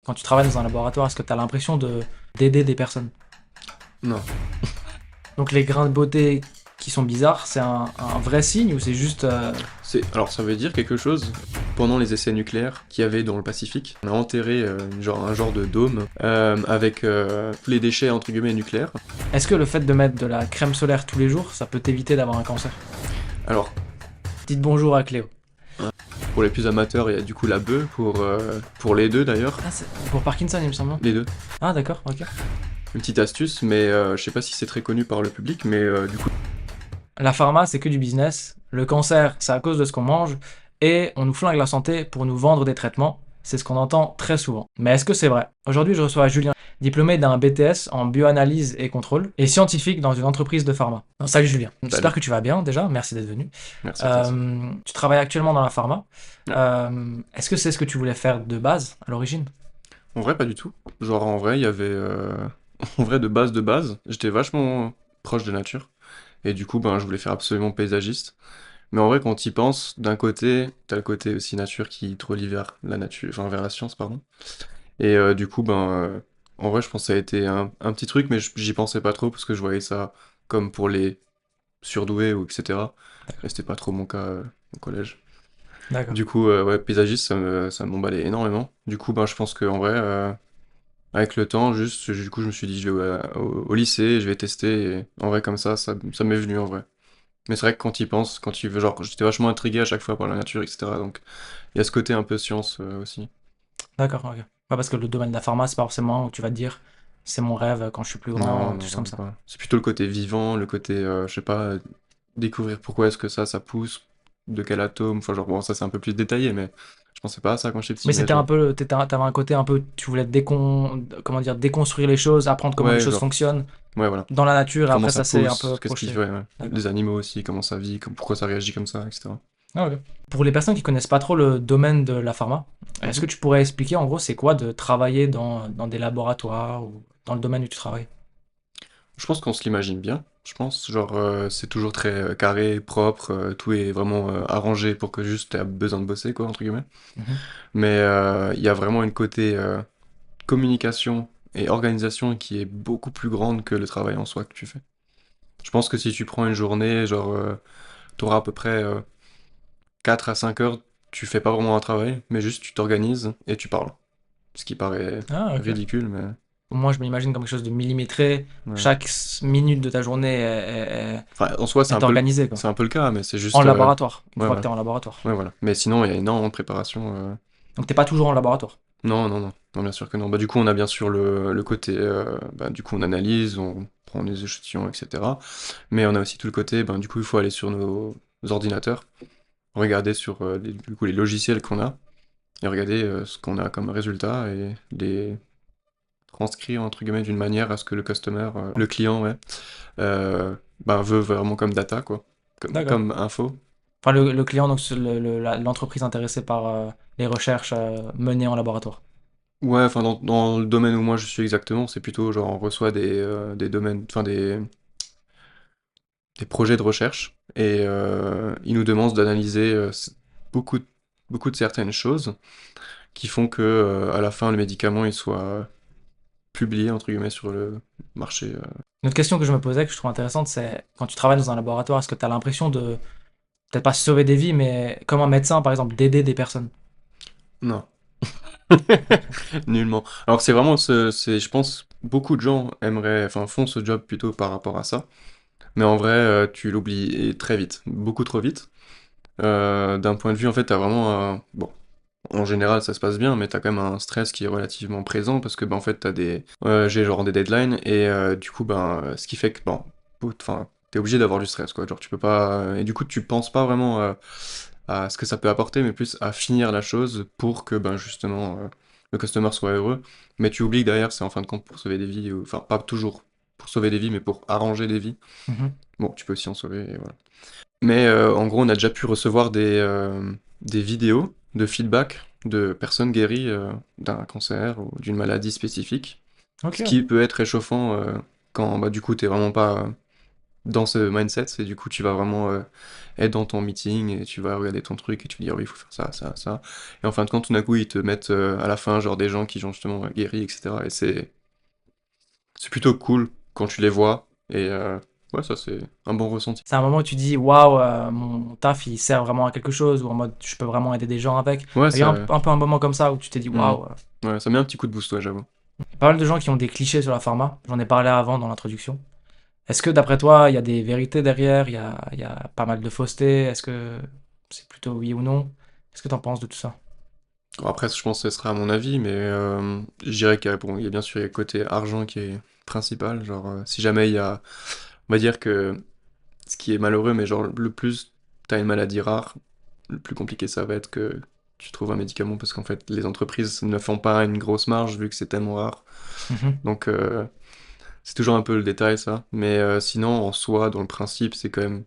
quand tu travailles dans un laboratoire, est-ce que tu as l'impression d'aider des personnes? Non. Donc les grains de beauté qui sont bizarres, c'est un vrai signe ou c'est juste... Alors ça veut dire quelque chose. Pendant les essais nucléaires qu'il y avait dans le Pacifique, on a enterré un genre de dôme avec tous les déchets entre guillemets nucléaires. Est-ce que le fait de mettre de la crème solaire tous les jours, ça peut t'éviter d'avoir un cancer? Alors Dites bonjour à Cléo. pour les plus amateurs, il y a du coup la bœuf pour les deux d'ailleurs. Ah, c'est pour Parkinson, il me semble, non? Les deux. Ah, d'accord, ok. Une petite astuce, mais je sais pas si c'est très connu par le public, mais du coup. La pharma, c'est que du business. Le cancer, c'est à cause de ce qu'on mange. Et on nous flingue la santé pour nous vendre des traitements. C'est ce qu'on entend très souvent. Mais est-ce que c'est vrai? Aujourd'hui, je reçois Julien, diplômé d'un BTS en bioanalyse et contrôle, et scientifique dans une entreprise de pharma. Non, salut Julien. J'espère Salut. que tu vas bien déjà. Merci d'être venu. Merci à toi aussi. Tu travailles actuellement dans la pharma. Ouais. Est-ce que c'est ce que tu voulais faire de base à l'origine? En vrai, pas du tout. Genre en vrai, il y avait en vrai de base, j'étais vachement proche de nature. Et du coup, ben, je voulais faire absolument paysagiste. Mais en vrai, quand tu y penses, d'un côté, t'as le côté aussi nature qui te relie vers la nature, enfin vers la science, pardon. Et du coup, ben, en vrai, je pense que ça a été un petit truc, mais j'y pensais pas trop parce que je voyais ça comme pour les surdoués ou etc. Et c'était pas trop mon cas au collège. D'accord. Du coup, ouais, paysagiste, ça m'emballait énormément. Du coup, ben, je pense qu'en vrai, avec le temps, juste, du coup, je me suis dit, je vais au lycée, je vais tester. Et en vrai, comme ça m'est venu en vrai. Mais c'est vrai que quand tu y penses, quand tu veux, genre, j'étais vachement intrigué à chaque fois par la nature, etc. Donc, il y a ce côté un peu science aussi. D'accord, ok. Pas parce que le domaine de la pharma, c'est pas forcément où tu vas te dire c'est mon rêve quand je suis plus grand, Non, tout non, juste comme vraiment ça. pas. C'est plutôt le côté vivant, le côté, je sais pas, découvrir pourquoi est-ce que ça pousse, de quel atome. Enfin, genre, bon, ça c'est un peu plus détaillé, mais je pensais pas à ça quand j'étais petit, Mais mais c'était un peu, t'avais un côté un peu, tu voulais comment dire, déconstruire les choses, apprendre comment les ouais, choses genre, fonctionnent ouais, voilà. dans la nature, et Comment après ça ça s'est un pousse, peu qu'est-ce qui projeté. fait, ouais. D'accord. Les animaux aussi, comment ça vit, pourquoi ça réagit comme ça, etc. Ah, ok. Pour les personnes qui connaissent pas trop le domaine de la pharma, est-ce Mhm. que tu pourrais expliquer en gros c'est quoi de travailler dans des laboratoires ou dans le domaine où tu travailles? Je pense qu'on se l'imagine bien. Je pense, genre, c'est toujours très carré, propre, tout est vraiment arrangé pour que juste t'aies besoin de bosser, quoi, entre guillemets. Mhm. Mais il y a vraiment une côté communication et organisation qui est beaucoup plus grande que le travail en soi que tu fais. Je pense que si tu prends une journée, genre, t'auras à peu près 4 à 5 heures, tu fais pas vraiment un travail, mais juste tu t'organises et tu parles. Ce qui paraît Ah, ok. ridicule, mais Moi, je m'imagine comme quelque chose de millimétré. ouais. Chaque minute de ta journée Enfin, en soi, est organisée, quoi. c'est un peu le cas, mais c'est En juste, laboratoire, une ouais, fois que voilà. t'es en laboratoire. Ouais, voilà. Mais sinon, il y a énormément de préparation. Donc t'es pas toujours en laboratoire. Non, non, non, non, bien sûr que non. Bah, du coup, on a bien sûr le côté, bah, du coup, on analyse, on prend des échantillons, etc. Mais on a aussi tout le côté, ben, du coup, il faut aller sur nos ordinateurs, regarder sur du coup, les logiciels qu'on a, et regarder ce qu'on a comme résultat, et les transcrire, entre guillemets, d'une manière à ce que le customer, le client, ouais, ben, veut vraiment comme data, quoi, D'accord. comme info. Enfin, le client, donc c'est l'entreprise intéressée par les recherches menées en laboratoire. Ouais, enfin, dans le domaine où moi je suis exactement, c'est plutôt genre on reçoit des domaines, enfin des projets de recherche et ils nous demandent d'analyser beaucoup, beaucoup de certaines choses qui font que à la fin le médicament il soit publié entre guillemets sur le marché. Une autre question que je me posais, que je trouve intéressante, c'est quand tu travailles dans un laboratoire, est-ce que tu as l'impression de, peut-être pas sauver des vies, mais comme un médecin, par exemple, d'aider des personnes? Non, nullement. Alors c'est vraiment je pense beaucoup de gens aimeraient, enfin font ce job plutôt par rapport à ça, mais en vrai tu l'oublies et très vite, beaucoup trop vite. D'un point de vue en fait t'as vraiment bon. En général, ça se passe bien, mais t'as quand même un stress qui est relativement présent parce que, ben, en fait, j'ai genre des deadlines et du coup, ben, ce qui fait que, bon, enfin, t'es obligé d'avoir du stress, quoi. Genre, tu peux pas, et du coup, tu penses pas vraiment à ce que ça peut apporter, mais plus à finir la chose pour que, ben, justement, le customer soit heureux. Mais tu oublies que derrière, c'est en fin de compte pour sauver des vies, enfin, pas toujours pour sauver des vies, mais pour arranger des vies. Mhm. Bon, tu peux aussi en sauver, et voilà. Mais en gros, on a déjà pu recevoir des vidéos de feedback de personnes guéries d'un cancer ou d'une maladie spécifique. Ok. Ce qui peut être réchauffant quand bah, du coup t'es vraiment pas dans ce mindset, et du coup, tu vas vraiment être dans ton meeting et tu vas regarder ton truc et tu vas dire oui, il faut faire ça, ça, ça. Et en fin de compte, tout d'un coup, ils te mettent à la fin, genre des gens qui ont justement guéri, etc. Et c'est plutôt cool quand tu les vois. Et ouais, ça, c'est un bon ressenti. C'est un moment où tu dis waouh, mon taf il sert vraiment à quelque chose, ou en mode je peux vraiment aider des gens avec. Ouais, Il y a ça. un peu un moment comme ça où tu t'es dit Hmm. waouh. Ouais, ça met un petit coup de boost, ouais, j'avoue. Pas mal de gens qui ont des clichés sur la pharma, j'en ai parlé avant dans l'introduction. Est-ce que d'après toi, il y a des vérités derrière, il y a pas mal de fausseté? Est-ce que c'est plutôt oui ou non? Qu'est-ce que tu en penses de tout ça? Bon, après, je pense que ce sera à mon avis, mais je dirais qu'il y a, bon, il y a bien sûr il y a le côté argent qui est principal. Genre, si jamais il y a. On va dire que ce qui est malheureux, mais genre, le plus t'as une maladie rare, le plus compliqué ça va être que tu trouves un médicament parce qu'en fait, les entreprises ne font pas une grosse marge vu que c'est tellement rare. Mhm. Donc, c'est toujours un peu le détail, ça. Mais sinon, en soi, dans le principe, c'est quand même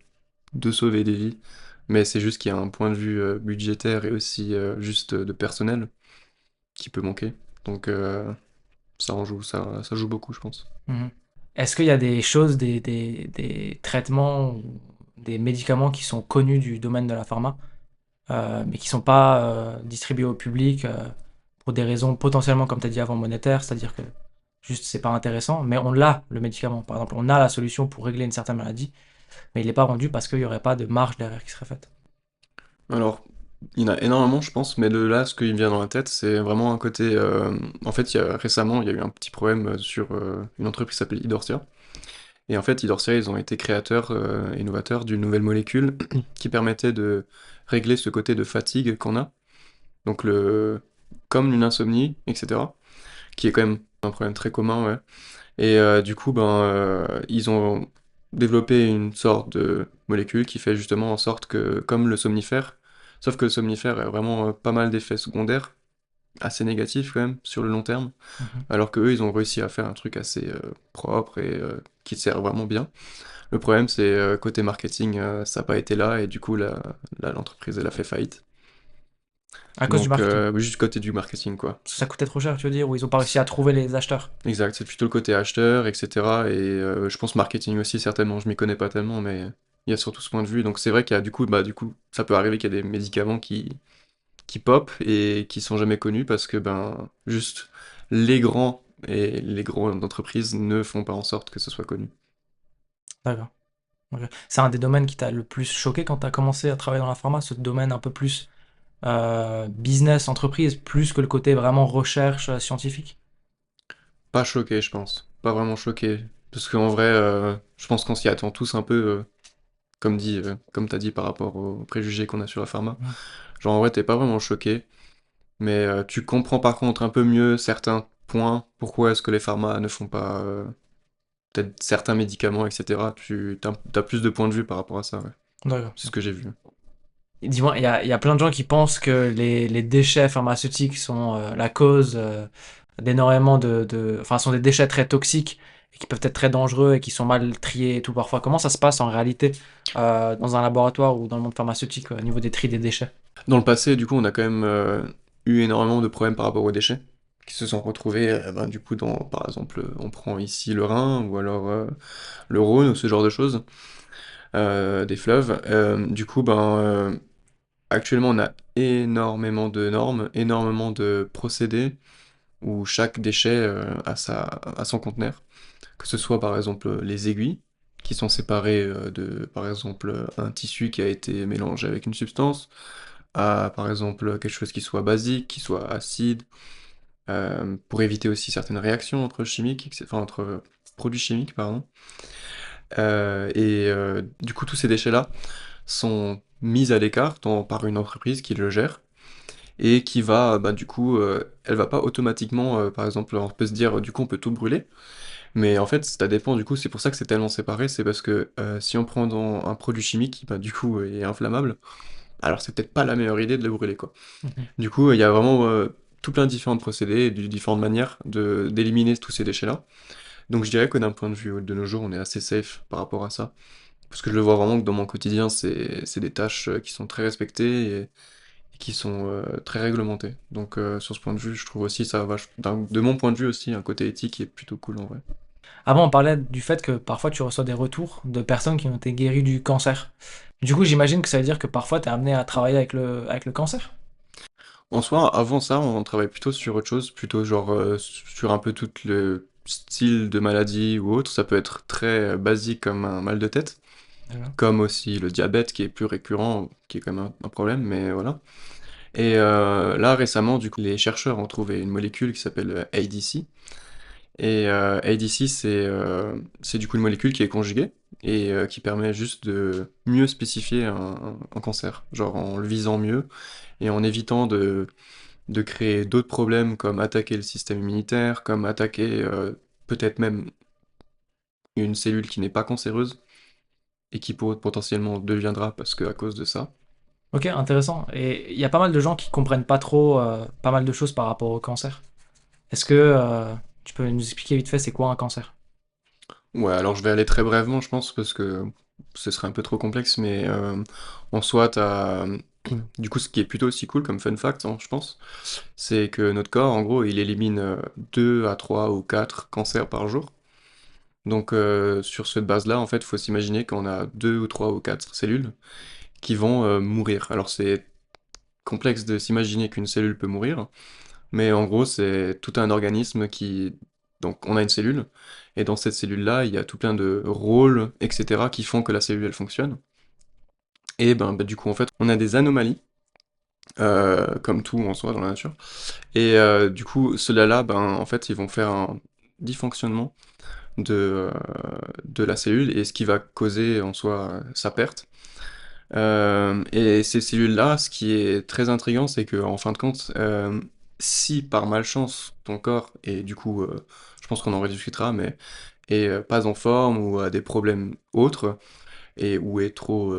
de sauver des vies. Mais c'est juste qu'il y a un point de vue budgétaire et aussi juste de personnel qui peut manquer. Donc, ça en joue, ça joue beaucoup, je pense. Mhm. Est-ce qu'il y a des choses, des traitements ou des médicaments qui sont connus du domaine de la pharma, mais qui sont pas distribués au public pour des raisons potentiellement, comme tu as dit avant, monétaires, c'est-à-dire que juste c'est pas intéressant, mais on l'a le médicament. Par exemple, on a la solution pour régler une certaine maladie, mais il n'est pas vendu parce qu'il n'y aurait pas de marge derrière qui serait faite. Alors, il y en a énormément, je pense, mais de là, ce qui me vient dans la tête, c'est vraiment un côté. En fait, récemment, il y a eu un petit problème sur une entreprise qui s'appelle Idorsia. Et en fait, Idorsia, ils ont été créateurs et innovateurs d'une nouvelle molécule qui permettait de régler ce côté de fatigue qu'on a. Donc, comme une insomnie, etc. Qui est quand même un problème très commun, ouais. Et du coup, ben, ils ont développé une sorte de molécule qui fait justement en sorte que, comme le somnifère, sauf que le somnifère a vraiment pas mal d'effets secondaires, assez négatifs quand même, sur le long terme, Mhm. alors que eux, ils ont réussi à faire un truc assez propre et qui sert vraiment bien. Le problème, c'est côté marketing, ça n'a pas été là, et du coup, l'entreprise, elle a fait faillite. À cause du Donc, marketing. juste côté du marketing, quoi. Parce que ça coûtait trop cher, tu veux dire, ou ils ont pas réussi à trouver les acheteurs. Exact, c'est plutôt le côté acheteur, etc. Et je pense marketing aussi, certainement. Je m'y connais pas tellement, mais il y a surtout ce point de vue. Donc c'est vrai qu'il y a du coup, ça peut arriver qu'il y a des médicaments qui pop et qui sont jamais connus parce que, ben, juste les grands et les grandes entreprises ne font pas en sorte que ce soit connu. D'accord. Ok. C'est un des domaines qui t'a le plus choqué quand tu as commencé à travailler dans la pharma, ce domaine un peu plus business, entreprise, plus que le côté vraiment recherche scientifique. Pas choqué, je pense. Pas vraiment choqué. Parce qu'en vrai, je pense qu'on s'y attend tous un peu, comme t'as dit par rapport aux préjugés qu'on a sur la pharma. Mhm. Genre en vrai, t'es pas vraiment choqué. Mais tu comprends par contre un peu mieux certains points, pourquoi est-ce que les pharma ne font pas peut-être certains médicaments, etc. T'as plus de points de vue par rapport à ça, ouais. D'accord. C'est ce que j'ai vu. Dis-moi, il y a plein de gens qui pensent que les déchets pharmaceutiques sont la cause d'énormément enfin, sont des déchets très toxiques et qui peuvent être très dangereux et qui sont mal triés et tout parfois. Comment ça se passe en réalité dans un laboratoire ou dans le monde pharmaceutique au niveau des tri des déchets? Dans le passé, du coup, on a quand même eu énormément de problèmes par rapport aux déchets, qui se sont retrouvés, ben, du coup, par exemple, on prend ici le Rhin, ou alors le Rhône, ou ce genre de choses, des fleuves. Du coup, ben, actuellement, on a énormément de normes, énormément de procédés, où chaque déchet a son conteneur. Que ce soit par exemple les aiguilles, qui sont séparées de par exemple un tissu qui a été mélangé avec une substance, à par exemple quelque chose qui soit basique, qui soit acide, pour éviter aussi certaines réactions entre chimiques, enfin entre produits chimiques, pardon. Du coup, tous ces déchets-là sont mis à l'écart par une entreprise qui le gère et qui va, bah, du coup, elle va pas automatiquement, par exemple, on peut se dire, du coup, on peut tout brûler, mais en fait, ça dépend, du coup, c'est pour ça que c'est tellement séparé, c'est parce que si on prend un produit chimique qui, bah, du coup, est inflammable, alors c'est peut-être pas la meilleure idée de le brûler, quoi. Mhm. Du coup, il y a vraiment tout plein de différents procédés, et de différentes manières d'éliminer tous ces déchets-là. Donc je dirais que d'un point de vue de nos jours, on est assez safe par rapport à ça. Parce que je le vois vraiment que dans mon quotidien, c'est des tâches qui sont très respectées et qui sont très réglementées. Donc sur ce point de vue, je trouve aussi ça de mon point de vue aussi, un côté éthique qui est plutôt cool en vrai. Avant, on parlait du fait que parfois tu reçois des retours de personnes qui ont été guéries du cancer. Du coup, j'imagine que ça veut dire que parfois tu es amené à travailler avec le cancer. En soi, avant ça, on travaille plutôt sur autre chose, plutôt genre sur un peu tout le style de maladie ou autre. Ça peut être très basique comme un mal de tête, D'accord. comme aussi le diabète qui est plus récurrent, qui est quand même un problème, mais voilà. Et là, récemment, du coup, les chercheurs ont trouvé une molécule qui s'appelle ADC. Et ADC, c'est du coup une molécule qui est conjuguée et qui permet juste de mieux spécifier un cancer, genre en le visant mieux et en évitant de créer d'autres problèmes comme attaquer le système immunitaire, comme attaquer peut-être même une cellule qui n'est pas cancéreuse et qui potentiellement deviendra parce que à cause de ça. Ok, intéressant. Et il y a pas mal de gens qui comprennent pas trop pas mal de choses par rapport au cancer. Est-ce que tu peux nous expliquer vite fait c'est quoi un cancer? Ouais, alors je vais aller très brièvement, je pense, parce que ce serait un peu trop complexe, mais en soi, t'as... Du coup, ce qui est plutôt aussi cool comme fun fact, hein, je pense, c'est que notre corps, en gros, il élimine 2 à 3 ou 4 cancers par jour. Donc, sur cette base-là, en fait, il faut s'imaginer qu'on a 2 ou 3 ou 4 cellules qui vont mourir. Alors, c'est complexe de s'imaginer qu'une cellule peut mourir, mais en gros, c'est tout un organisme qui... Donc, on a une cellule, et dans cette cellule-là, il y a tout plein de rôles, etc., qui font que la cellule, elle fonctionne. Et ben, du coup, en fait, on a des anomalies, comme tout en soi dans la nature. Et du coup, ceux-là, ben, en fait, ils vont faire un dysfonctionnement de la cellule, et ce qui va causer en soi sa perte. Et ces cellules-là, ce qui est très intriguant, c'est que en fin de compte, si par malchance ton corps, et du coup, je pense qu'on en rediscutera, mais est pas en forme ou a des problèmes autres, et ou est trop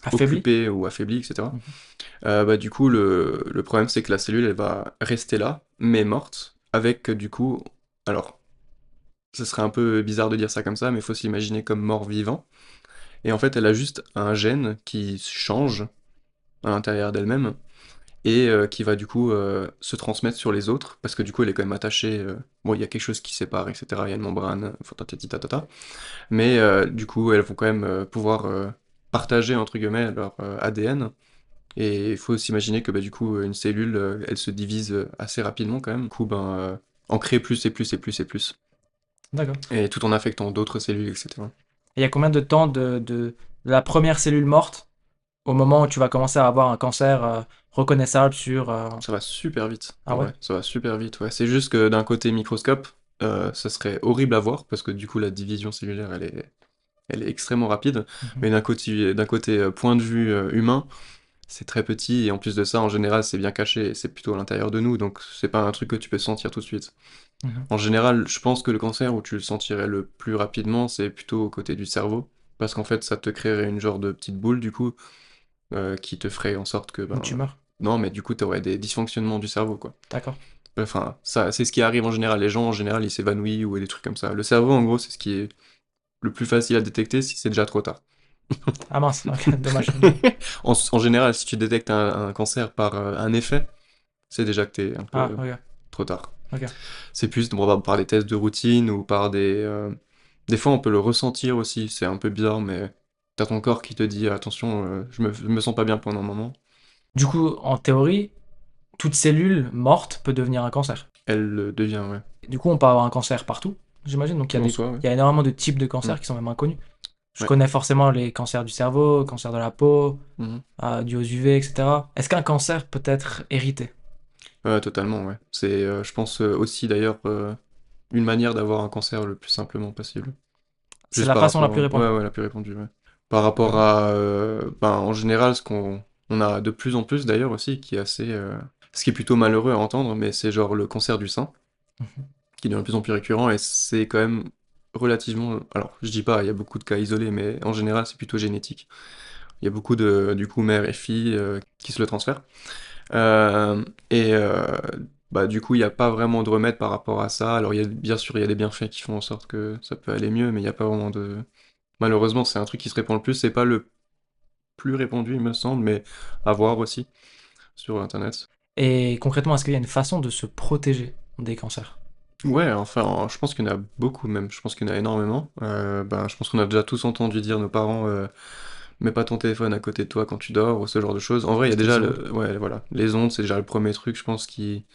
Affaibli? occupé ou affaibli, etc. Mhm. Bah, du coup, le problème, c'est que la cellule, elle va rester là, mais morte, avec du coup, alors, ce serait un peu bizarre de dire ça comme ça, mais il faut s'imaginer comme mort-vivant. Et en fait, elle a juste un gène qui change à l'intérieur d'elle-même et qui va du coup se transmettre sur les autres, parce que du coup elle est quand même attachée, bon il y a quelque chose qui sépare, etc., il y a une membrane, tatati tatata, mais du coup elles vont quand même pouvoir partager entre guillemets leur ADN, et il faut s'imaginer que bah, du coup une cellule, elle se divise assez rapidement quand même, du coup ben, en crée plus et plus et plus et plus, D'accord. et tout en affectant d'autres cellules, etc. Et il y a combien de temps de la première cellule morte au moment où tu vas commencer à avoir un cancer reconnaissable sur... Ça va super vite, Ah en ouais? vrai, ça va super vite, ouais. C'est juste que d'un côté microscope, ça serait horrible à voir, parce que du coup la division cellulaire, elle est extrêmement rapide, Mhm. mais d'un côté point de vue humain, c'est très petit, et en plus de ça, en général, c'est bien caché, et c'est plutôt à l'intérieur de nous, donc c'est pas un truc que tu peux sentir tout de suite. Mhm. En général, je pense que le cancer où tu le sentirais le plus rapidement, c'est plutôt au côté du cerveau, parce qu'en fait, ça te créerait une genre de petite boule, du coup, qui te ferait en sorte que, Une ben... tumeur? Non, mais du coup, t'aurais des dysfonctionnements du cerveau, quoi. D'accord. Enfin, ça, c'est ce qui arrive en général. Les gens, en général, ils s'évanouissent ou des trucs comme ça. Le cerveau, en gros, c'est ce qui est le plus facile à détecter si c'est déjà trop tard. Ah mince, ok, dommage. Ok. En général, si tu détectes un cancer par un effet, c'est déjà que t'es un Ah, peu ok, trop tard. ok. C'est plus bon, par des tests de routine ou par des... Des fois, on peut le ressentir aussi. C'est un peu bizarre, mais t'as ton corps qui te dit, attention, je me sens pas bien pendant un moment. Du coup, en théorie, toute cellule morte peut devenir un cancer. Elle le devient, ouais. Du coup, on peut avoir un cancer partout, j'imagine. Donc, En soi, ouais. il y a énormément de types de Mm. cancers qui sont même inconnus. Je Ouais. connais forcément les cancers du cerveau, cancer de la peau, Mhm. dus aux UV, etc. Est-ce qu'un cancer peut être hérité? Totalement, ouais. C'est, je pense, aussi d'ailleurs une manière d'avoir un cancer le plus simplement possible. C'est Juste la par façon la rapport... plus Ouais, répandue. ouais, la plus répandue, ouais. Par rapport D'accord. à... ben, en général, on a de plus en plus d'ailleurs aussi, qui est assez... Ce qui est plutôt malheureux à entendre, mais c'est genre le cancer du sein, Mhm. qui devient de plus en plus récurrent, et c'est quand même relativement... Alors, je dis pas, il y a beaucoup de cas isolés, mais en général, c'est plutôt génétique. Il y a beaucoup de, du coup, mères et filles qui se le transfèrent. Et bah, du coup, il n'y a pas vraiment de remède par rapport à ça. Alors, bien sûr, il y a des bienfaits qui font en sorte que ça peut aller mieux, mais il n'y a pas vraiment de... Malheureusement, c'est un truc qui se répand le plus. C'est pas le plus répandu, il me semble, mais à voir aussi sur Internet. Et concrètement, est-ce qu'il y a une façon de se protéger des cancers? Ouais, enfin, je pense qu'il y en a beaucoup même, je pense qu'il y en a énormément. Ben, je pense qu'on a déjà tous entendu dire nos parents, mets pas ton téléphone à côté de toi quand tu dors, ou ce genre de choses. En vrai, il y a Parce que déjà les ondes. ouais, voilà, les ondes, c'est déjà le premier truc, je pense, qui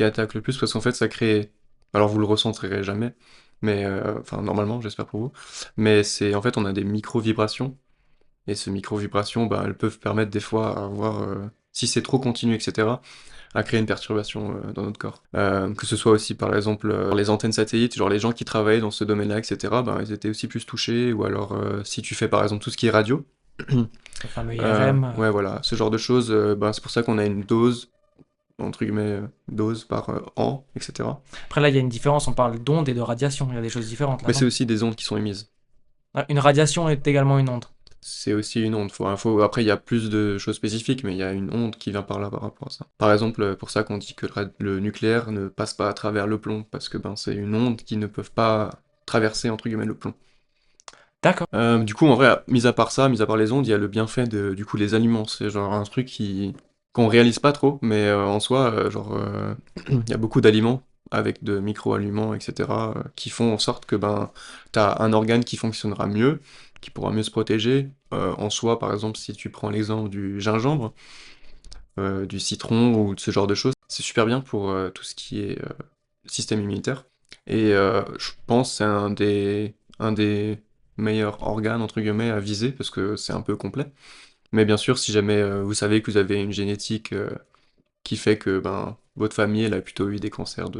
attaque le plus, parce qu'en fait, ça crée, alors vous le ressentirez jamais, mais, enfin, normalement, j'espère pour vous, mais c'est, en fait, on a des micro-vibrations, et ces micro-vibrations, ben, elles peuvent permettre des fois à avoir, si c'est trop continu, etc., à créer une perturbation dans notre corps. Que ce soit aussi par exemple les antennes satellites, genre les gens qui travaillaient dans ce domaine-là, etc., ben, ils étaient aussi plus touchés, ou alors si tu fais par exemple tout ce qui est radio, Le fameux IRM. ouais voilà, ce genre de choses, ben, c'est pour ça qu'on a une dose, entre guillemets, dose par an, etc. Après, là, il y a une différence. On parle d'ondes et de radiation. Il y a des choses différentes là, Mais c'est non? aussi des ondes qui sont émises. Une radiation est également une onde. C'est aussi une onde. Après, il y a plus de choses spécifiques, mais il y a une onde qui vient par là par rapport à ça. Par exemple, pour ça qu'on dit que le nucléaire ne passe pas à travers le plomb, parce que ben, c'est une onde qui ne peuvent pas traverser, entre guillemets, le plomb. D'accord. Du coup, en vrai, mis à part ça, mis à part les ondes, il y a le bienfait de, du coup, les aliments. C'est genre un truc qu'on réalise pas trop, mais en soi, il y a beaucoup d'aliments avec de micro-aliments, etc., qui font en sorte que ben, t'as un organe qui fonctionnera mieux, qui pourra mieux se protéger. En soi, par exemple, si tu prends l'exemple du gingembre, du citron ou de ce genre de choses, c'est super bien pour tout ce qui est système immunitaire. Et je pense que c'est un des meilleurs organes, entre guillemets, à viser, parce que c'est un peu complet. Mais bien sûr, si jamais vous savez que vous avez une génétique qui fait que ben, votre famille elle a plutôt eu des cancers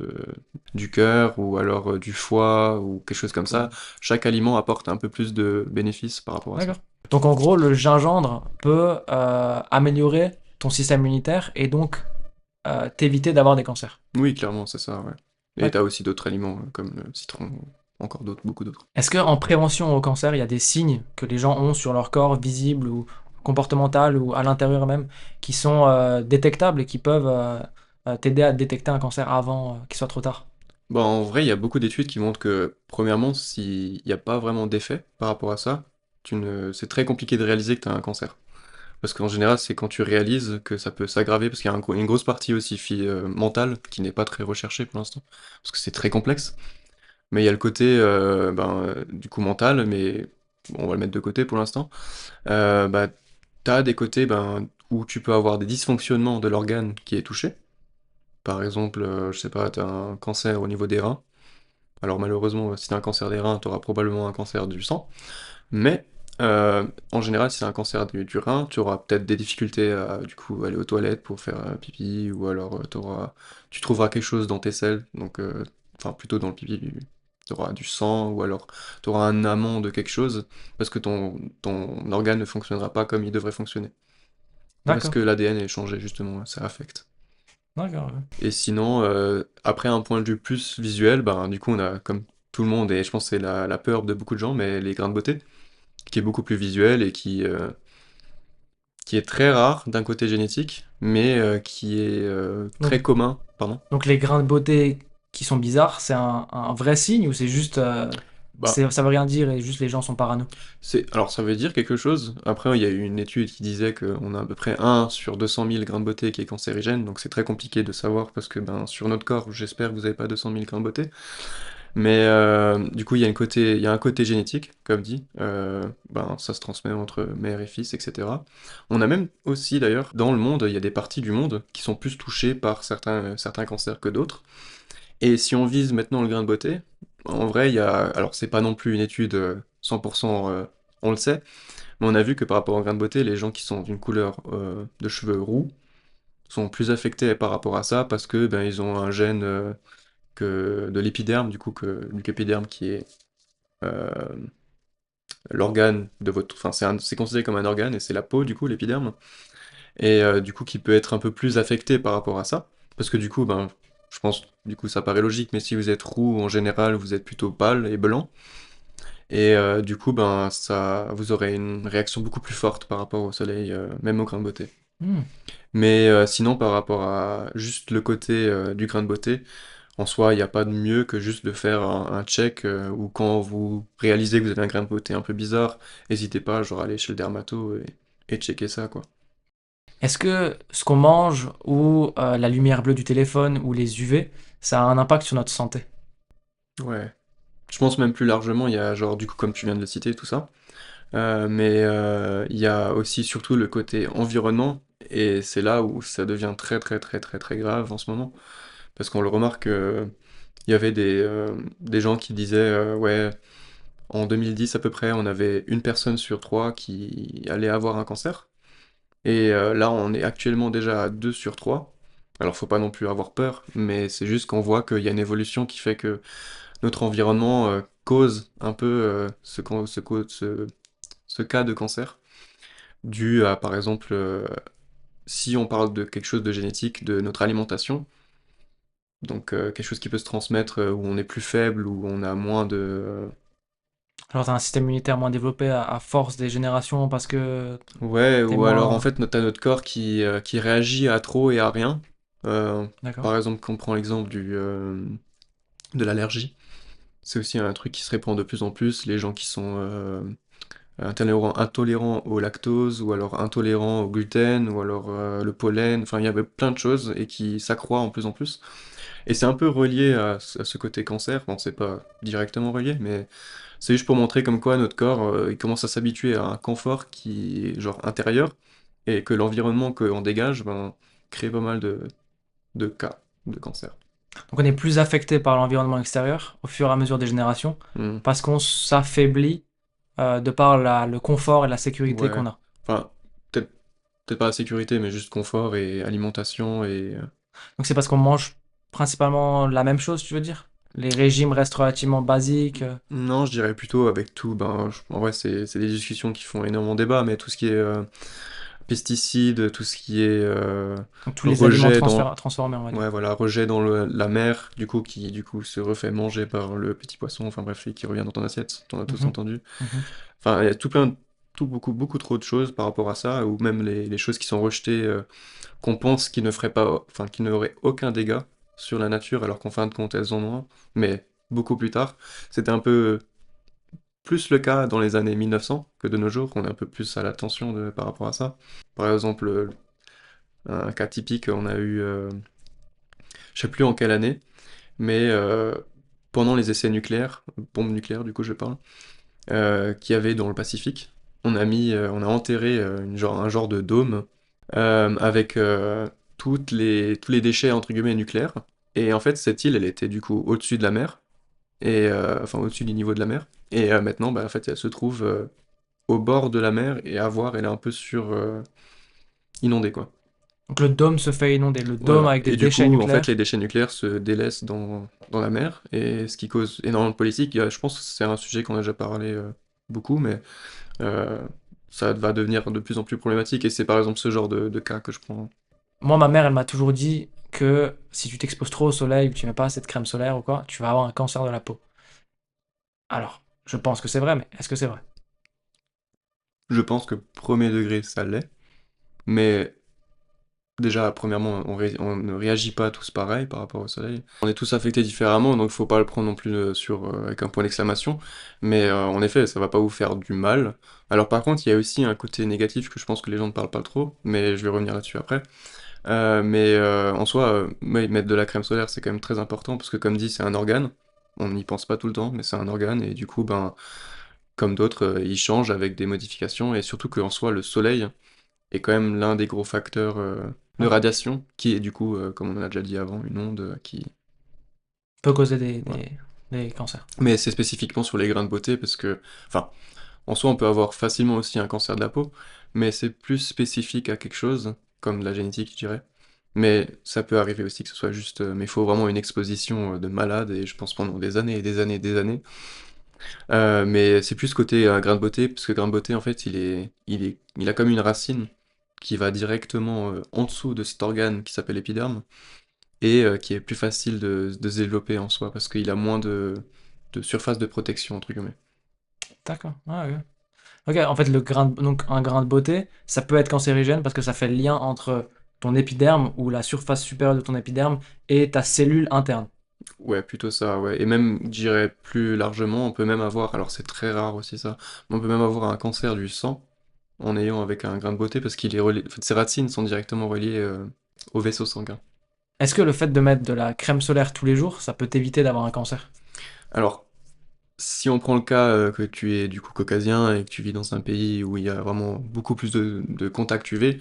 du cœur, ou alors du foie, ou quelque chose comme ça, chaque aliment apporte un peu plus de bénéfices par rapport à ça. D'accord. Donc en gros, le gingembre peut améliorer ton système immunitaire et donc t'éviter d'avoir des cancers. Oui, clairement, c'est ça, ouais. Et t'as D'accord. aussi d'autres aliments, comme le citron, ou encore d'autres, beaucoup d'autres. Est-ce qu'en prévention au cancer, il y a des signes que les gens ont sur leur corps, visibles ou comportemental ou à l'intérieur même, qui sont détectables et qui peuvent t'aider à détecter un cancer avant qu'il soit trop tard? Bon, en vrai, il y a beaucoup d'études qui montrent que, premièrement, s'il n'y a pas vraiment d'effet par rapport à ça, c'est très compliqué de réaliser que tu as un cancer. Parce qu'en général, c'est quand tu réalises que ça peut s'aggraver, parce qu'il y a une grosse partie aussi mentale qui n'est pas très recherchée pour l'instant, parce que c'est très complexe. Mais il y a le côté, du coup, mental, mais bon, on va le mettre de côté pour l'instant. Bah, t'as des côtés où tu peux avoir des dysfonctionnements de l'organe qui est touché. Par exemple, je sais pas, t'as un cancer au niveau des reins. Alors malheureusement, si t'as un cancer des reins, t'auras probablement un cancer du sang. Mais en général, si c'est un cancer du rein, tu auras peut-être des difficultés à du coup aller aux toilettes pour faire pipi, ou alors tu trouveras quelque chose dans tes selles, donc enfin plutôt dans le pipi, tu auras du sang, ou alors tu auras un amont de quelque chose, parce que ton organe ne fonctionnera pas comme il devrait fonctionner. Parce D'accord. que l'ADN est changé justement, ça affecte. D'accord. Ouais. Et sinon, après un point de vue plus visuel, ben, du coup on a comme tout le monde, et je pense que c'est la peur de beaucoup de gens, mais les grains de beauté, qui est beaucoup plus visuel et qui est très rare d'un côté génétique, mais qui est Donc, très commun. Pardon. donc les grains de beauté qui sont bizarres, c'est un vrai signe ou c'est juste Bah, ça veut rien dire et juste les gens sont parano? alors ça veut dire quelque chose. Après, il y a eu une étude qui disait qu'on a à peu près 1 sur 200 000 grains de beauté qui est cancérigène, donc c'est très compliqué de savoir, parce que ben, sur notre corps, j'espère que vous n'avez pas 200 000 grains de beauté. Mais du coup, il y a un côté génétique, comme dit. Ben, ça se transmet entre mère et fils, etc. On a même aussi, d'ailleurs, dans le monde, il y a des parties du monde qui sont plus touchées par certains cancers que d'autres. Et si on vise maintenant le grain de beauté, en vrai, il y a... Alors, c'est pas non plus une étude 100%, on le sait, mais on a vu que par rapport au grain de beauté, les gens qui sont d'une couleur de cheveux roux sont plus affectés par rapport à ça, parce que ben, ils ont un gène de l'épiderme, du coup, du épiderme qui est euh, l'organe de votre... Enfin, c'est considéré comme un organe, et c'est la peau, du coup, l'épiderme, et du coup, qui peut être un peu plus affecté par rapport à ça, parce que du coup, ben, je pense, du coup, ça paraît logique, mais si vous êtes roux, en général, vous êtes plutôt pâle et blanc, et du coup, ben, vous aurez une réaction beaucoup plus forte par rapport au soleil, même au grain de beauté. Hmm. Mais sinon, par rapport à juste le côté du grain de beauté, en soi, il n'y a pas de mieux que juste de faire un check, ou quand vous réalisez que vous avez un grain de beauté un peu bizarre, n'hésitez pas, genre, à aller chez le dermato et checker ça, quoi. Est-ce que ce qu'on mange ou la lumière bleue du téléphone ou les UV, ça a un impact sur notre santé? Ouais. Je pense même plus largement, il y a genre, du coup, comme tu viens de le citer, tout ça. Mais il y a aussi surtout le côté environnement, et c'est là où ça devient très très très très très grave en ce moment. Parce qu'on le remarque, il y avait des gens qui disaient, ouais, en 2010 à peu près, on avait une personne sur trois qui allait avoir un cancer. Et là, on est actuellement déjà à 2 sur 3. Alors, faut pas non plus avoir peur, mais c'est juste qu'on voit qu'il y a une évolution qui fait que notre environnement cause un peu ce cas de cancer, dû à, par exemple, si on parle de quelque chose de génétique, de notre alimentation, donc quelque chose qui peut se transmettre où on est plus faible, où on a moins de... Alors t'as un système immunitaire moins développé à force des générations parce que Ouais, t'es ou alors en moins... fait, t'as notre corps qui réagit à trop et à rien. Euh, D'accord. Par exemple, quand on prend l'exemple de l'allergie, c'est aussi un truc qui se répand de plus en plus. Les gens qui sont intolérants au lactose, ou alors intolérants au gluten, ou alors le pollen, enfin il y avait plein de choses et qui s'accroît en plus en plus. Et c'est un peu relié à ce côté cancer, bon c'est pas directement relié, mais c'est juste pour montrer comme quoi notre corps il commence à s'habituer à un confort qui est genre intérieur, et que l'environnement qu'on dégage ben, crée pas mal de cas de cancer. Donc on est plus affecté par l'environnement extérieur au fur et à mesure des générations Hmm. parce qu'on s'affaiblit de par le confort et la sécurité Ouais, qu'on a. enfin peut-être peut-être pas la sécurité, mais juste confort et alimentation et Donc c'est parce qu'on mange principalement la même chose, tu veux dire? Les régimes restent relativement basiques. Non, je dirais plutôt avec tout. Ben, en vrai, c'est des discussions qui font énormément débat, mais tout ce qui est pesticides, tout ce qui est Donc tous les aliments rejet dans, transformés, on va dire. ouais, voilà, rejet dans la mer, du coup, qui du coup se refait manger par le petit poisson, enfin bref, et qui revient dans ton assiette, t'en as tous Mhm, entendu. mhm. Enfin, il y a tout beaucoup, beaucoup trop de choses par rapport à ça, ou même les choses qui sont rejetées, qu'on pense qui ne feraient pas, enfin, qui n'auraient aucun dégât sur la nature, alors qu'en fin de compte, elles en ont un, mais beaucoup plus tard. C'était un peu plus le cas dans les années 1900 que de nos jours, on est un peu plus à l'attention par rapport à ça. Par exemple, un cas typique, on a eu, je sais plus en quelle année, mais pendant les essais nucléaires, bombes nucléaires du coup je parle, qu'il y avait dans le Pacifique, on a enterré un genre de dôme avec tous les déchets entre guillemets nucléaires. Et en fait, cette île, elle était du coup au-dessus de la mer, et enfin au-dessus du niveau de la mer. Et maintenant, bah, en fait, elle se trouve au bord de la mer, et à voir, elle est un peu inondée, quoi. Donc le dôme se fait inonder. Le dôme Voilà. avec des Et du déchets coup, en fait, les nucléaires. déchets nucléaires se délaissent dans la mer, et ce qui cause énormément de politique. Je pense que c'est un sujet qu'on a déjà parlé beaucoup, mais euh, ça va devenir de plus en plus problématique, et c'est par exemple ce genre de cas que je prends. Moi, ma mère, elle m'a toujours dit que si tu t'exposes trop au soleil ou tu mets pas assez de crème solaire ou quoi, tu vas avoir un cancer de la peau. Alors, je pense que c'est vrai, mais est-ce que c'est vrai? Je pense que premier degré, ça l'est, mais déjà, premièrement, on ne réagit pas tous pareil par rapport au soleil. On est tous affectés différemment, donc il faut pas le prendre non plus avec un point d'exclamation. Mais en effet, ça va pas vous faire du mal. Alors par contre, il y a aussi un côté négatif que je pense que les gens ne parlent pas trop, mais je vais revenir là-dessus après. Mais en soi, ouais, mettre de la crème solaire, c'est quand même très important, parce que comme dit, c'est un organe. On n'y pense pas tout le temps, mais c'est un organe, et du coup, ben, comme d'autres, il change avec des modifications, et surtout qu'en soi, le soleil est quand même l'un des gros facteurs de Ouais. radiation, qui est du coup, comme on en a déjà dit avant, une onde qui... Peut causer Voilà. des cancers. Mais c'est spécifiquement sur les grains de beauté, parce que, enfin, en soi, on peut avoir facilement aussi un cancer de la peau, mais c'est plus spécifique à quelque chose, comme la génétique, je dirais. Mais ça peut arriver aussi que ce soit juste... mais il faut vraiment une exposition de malade, et je pense pendant des années et des années et des années. Mais c'est plus côté grain de beauté, parce que grain de beauté, en fait, il a comme une racine qui va directement en dessous de cet organe qui s'appelle l'épiderme, et qui est plus facile de se développer en soi, parce qu'il a moins de surface de protection, entre guillemets. D'accord. Ah, ouais. Ok, en fait, donc un grain de beauté, ça peut être cancérigène parce que ça fait le lien entre ton épiderme ou la surface supérieure de ton épiderme et ta cellule interne. Ouais, plutôt ça, ouais. Et même, je dirais plus largement, on peut même avoir, alors c'est très rare aussi ça, mais on peut même avoir un cancer du sang en ayant avec un grain de beauté, parce qu'il est relié, en fait, ses racines sont directement reliées au vaisseau sanguin. Est-ce que le fait de mettre de la crème solaire tous les jours, ça peut t'éviter d'avoir un cancer? Alors, si on prend le cas que tu es du coup caucasien et que tu vis dans un pays où il y a vraiment beaucoup plus de contacts UV,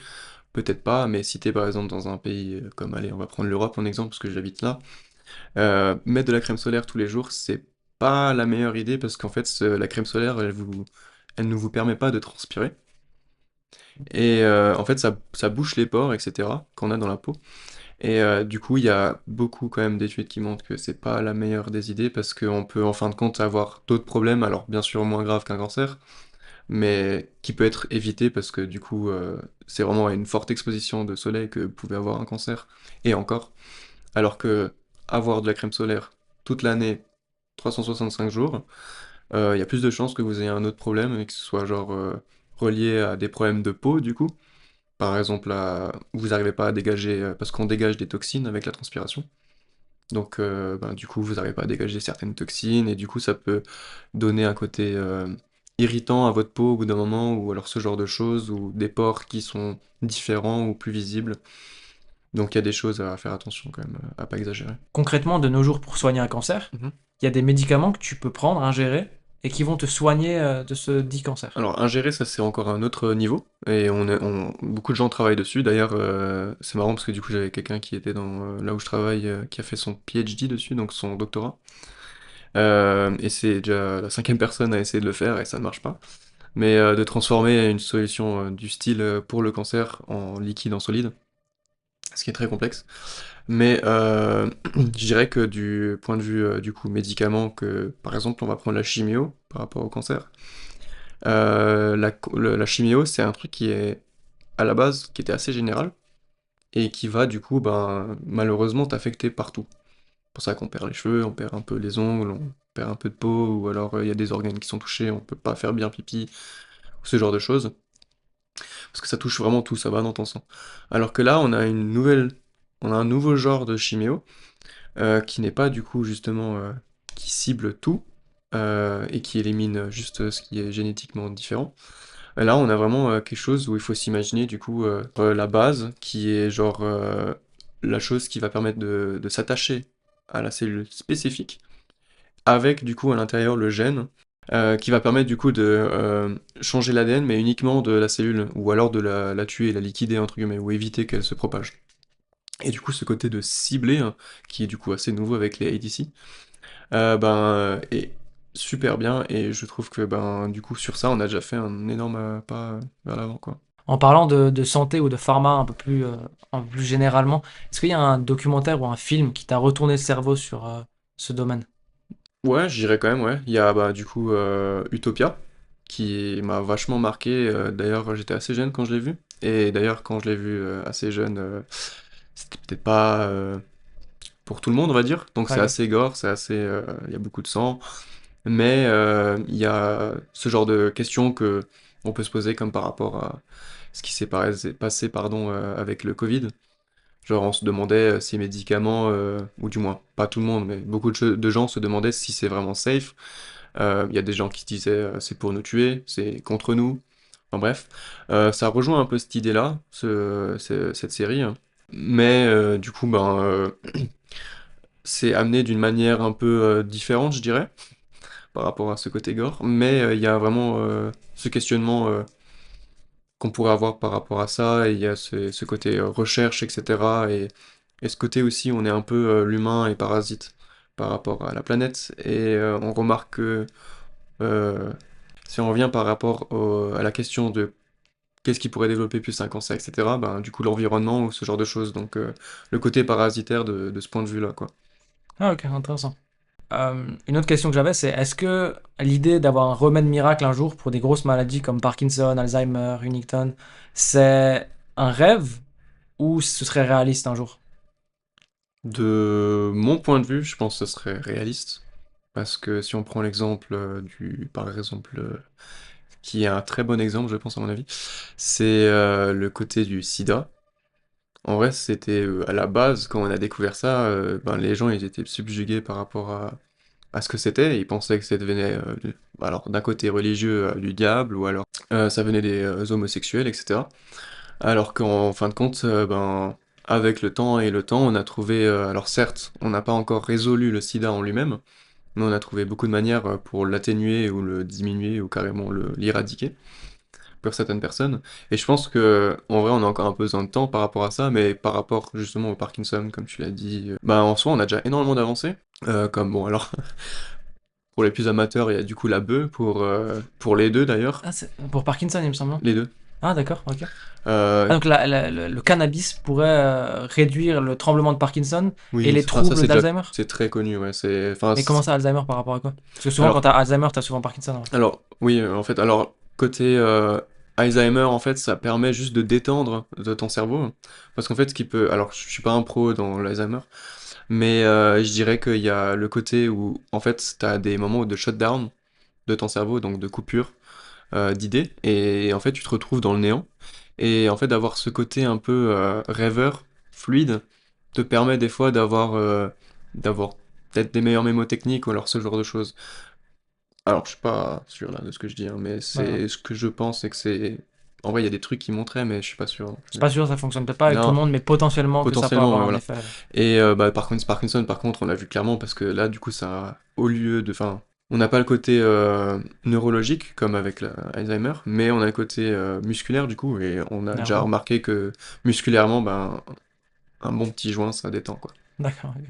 peut-être pas, mais si t'es par exemple dans un pays comme, allez, on va prendre l'Europe en exemple, parce que j'habite là, mettre de la crème solaire tous les jours, c'est pas la meilleure idée parce qu'en fait, la crème solaire, elle ne vous permet pas de transpirer. Et en fait, ça bouche les pores, etc., qu'on a dans la peau. Et du coup, il y a beaucoup quand même d'études qui montrent que c'est pas la meilleure des idées parce qu'on peut en fin de compte avoir d'autres problèmes, alors bien sûr moins graves qu'un cancer, mais qui peut être évité parce que du coup, c'est vraiment à une forte exposition de soleil que vous pouvez avoir un cancer, et encore. Alors que avoir de la crème solaire toute l'année, 365 jours, il y a plus de chances que vous ayez un autre problème et que ce soit genre relié à des problèmes de peau du coup. Par exemple, vous n'arrivez pas à dégager, parce qu'on dégage des toxines avec la transpiration. Donc, ben, du coup, vous n'arrivez pas à dégager certaines toxines, et du coup, ça peut donner un côté irritant à votre peau au bout d'un moment, ou alors ce genre de choses, ou des pores qui sont différents ou plus visibles. Donc, il y a des choses à faire attention quand même, à pas exagérer. Concrètement, de nos jours, pour soigner un cancer, Mhm. il y a des médicaments que tu peux prendre, ingérer, et qui vont te soigner de ce dit cancer. Alors, ingérer, ça c'est encore un autre niveau, et beaucoup de gens travaillent dessus. D'ailleurs, c'est marrant parce que du coup, j'avais quelqu'un qui était là où je travaille, qui a fait son PhD dessus, donc son doctorat. Et c'est déjà la cinquième personne à essayer de le faire et ça ne marche pas. Mais de transformer une solution du style pour le cancer en liquide, en solide, ce qui est très complexe. Mais je dirais que du point de vue du coup médicament, que par exemple on va prendre la chimio par rapport au cancer. La chimio, c'est un truc qui est à la base qui était assez général et qui va du coup ben, malheureusement t'affecter partout. C'est pour ça qu'on perd les cheveux, on perd un peu les ongles, on perd un peu de peau, ou alors il y a des organes qui sont touchés, on peut pas faire bien pipi, ce genre de choses. Parce que ça touche vraiment tout, ça va dans ton sang. Alors que là, on a un nouveau genre de chiméo, qui n'est pas du coup justement, qui cible tout, et qui élimine juste ce qui est génétiquement différent. Et là, on a vraiment quelque chose où il faut s'imaginer du coup la base, qui est genre la chose qui va permettre de s'attacher à la cellule spécifique, avec du coup à l'intérieur le gène, qui va permettre du coup de changer l'ADN, mais uniquement de la cellule, ou alors de la tuer, la liquider entre guillemets, ou éviter qu'elle se propage. Et du coup, ce côté de cibler, hein, qui est du coup assez nouveau avec les ADC, ben, est super bien, et je trouve que ben, du coup, sur ça, on a déjà fait un énorme pas vers l'avant, quoi. En parlant de santé ou de pharma un peu plus généralement, est-ce qu'il y a un documentaire ou un film qui t'a retourné le cerveau sur ce domaine? Ouais, je dirais quand même, ouais. Il y a bah, du coup Utopia, qui m'a vachement marqué. D'ailleurs, j'étais assez jeune quand je l'ai vu. Et d'ailleurs, quand je l'ai vu assez jeune, c'était peut-être pas pour tout le monde, on va dire. Donc c'est Ok. assez gore, il y a beaucoup de sang. Mais il y a ce genre de questions que on peut se poser comme par rapport à ce qui s'est passé pardon, avec le Covid. Genre, on se demandait si les médicaments, ou du moins, pas tout le monde, mais beaucoup de gens se demandaient si c'est vraiment safe. Il y a des gens qui se disaient c'est pour nous tuer, c'est contre nous. Enfin bref, ça rejoint un peu cette idée-là, cette série, hein. Mais du coup, ben, c'est amené d'une manière un peu différente, je dirais, par rapport à ce côté gore. Mais il y a vraiment ce questionnement qu'on pourrait avoir par rapport à ça, et il y a ce côté recherche, etc. Et ce côté aussi, on est un peu l'humain et parasite par rapport à la planète, et on remarque que euh, si on revient par rapport à la question de qu'est-ce qui pourrait développer plus un cancer, etc., ben, du coup l'environnement ou ce genre de choses, donc le côté parasitaire de ce point de vue-là, quoi. Ah ok, intéressant. Une autre question que j'avais, c'est est-ce que l'idée d'avoir un remède miracle un jour pour des grosses maladies comme Parkinson, Alzheimer, Huntington, c'est un rêve ou ce serait réaliste un jour? De mon point de vue, je pense que ce serait réaliste, parce que si on prend l'exemple par exemple, qui est un très bon exemple, je pense, à mon avis, c'est le côté du sida. En vrai, c'était à la base, quand on a découvert ça, ben, les gens ils étaient subjugués par rapport à ce que c'était. Ils pensaient que ça devenait, alors d'un côté religieux, du diable, ou alors ça venait des homosexuels, etc. Alors qu'en fin de compte, ben, avec le temps, on a trouvé, alors certes, on n'a pas encore résolu le sida en lui-même, mais on a trouvé beaucoup de manières pour l'atténuer ou le diminuer ou carrément l'éradiquer pour certaines personnes. Et je pense que en vrai, on a encore un peu besoin de temps par rapport à ça, mais par rapport justement au Parkinson, comme tu l'as dit, bah en soi, on a déjà énormément d'avancées. Comme bon, alors pour les plus amateurs, il y a du coup la bœuf pour les deux d'ailleurs, Ah, c'est pour Parkinson, il me semble, non? les deux. Ah, d'accord, ok. Euh, Ah, donc le cannabis pourrait réduire le tremblement de Parkinson et oui, les enfin ça troubles d'Alzheimer? c'est très connu, ouais. C'est, enfin, Mais comment ça, Alzheimer par rapport à quoi? Parce que souvent, quand alors, t'as Alzheimer, t'as souvent Parkinson, ouais. oui, en fait, alors côté Alzheimer, en fait, ça permet juste de détendre de ton cerveau, parce qu'en fait, ce qui peut, alors je suis pas un pro dans l'Alzheimer, mais je dirais qu'il y a le côté où, en fait, t'as des moments de shutdown de ton cerveau, donc de coupure d'idées, et en fait, tu te retrouves dans le néant. Et en fait, d'avoir ce côté un peu rêveur, fluide, te permet des fois d'avoir peut-être des meilleures mémotechniques ou alors ce genre de choses. Alors, je suis pas sûr là de ce que je dis, hein, mais D'accord. c'est ce que je pense, c'est que c'est. En vrai, il y a des trucs qui montraient, mais je suis pas sûr non C'est plus. pas sûr, ça fonctionne peut-être pas avec tout le Non, monde, mais potentiellement que ça peut potentiellement, avoir ouais, un voilà. effet. Et bah, par contre, Parkinson, par contre, on l'a vu clairement parce que là, du coup, ça, au lieu de, enfin, on n'a pas le côté neurologique comme avec l'Alzheimer, mais on a le côté musculaire du coup, et on a déjà Nerveux. remarqué que musculairement, ben, un bon petit joint, ça détend quoi. D'accord, ok.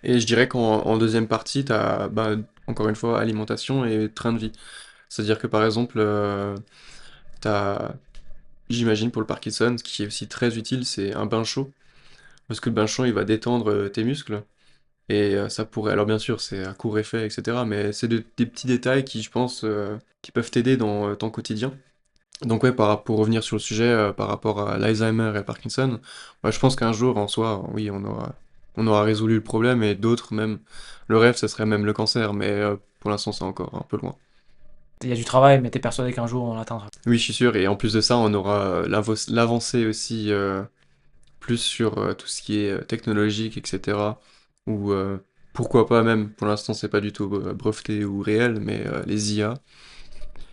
Et je dirais qu'en deuxième partie, t'as, bah, encore une fois, alimentation et train de vie. C'est-à-dire que par exemple, t'as, j'imagine pour le Parkinson, ce qui est aussi très utile, c'est un bain chaud, parce que le bain chaud, il va détendre tes muscles. Et ça pourrait, alors bien sûr, c'est à court effet, etc. Mais c'est des petits détails qui, je pense, qui peuvent t'aider dans ton quotidien. Donc ouais, pour revenir sur le sujet, par rapport à l'Alzheimer et le Parkinson, ouais, je pense qu'un jour, en soi, oui, on aura résolu le problème et d'autres même. Le rêve, ça serait même le cancer, mais pour l'instant, c'est encore un peu loin. Il y a du travail, mais t'es persuadé qu'un jour on l'atteindra. Oui, je suis sûr, et en plus de ça, on aura l'avancée aussi plus sur tout ce qui est technologique, etc. Ou pourquoi pas même, pour l'instant c'est pas du tout breveté ou réel, mais les IA.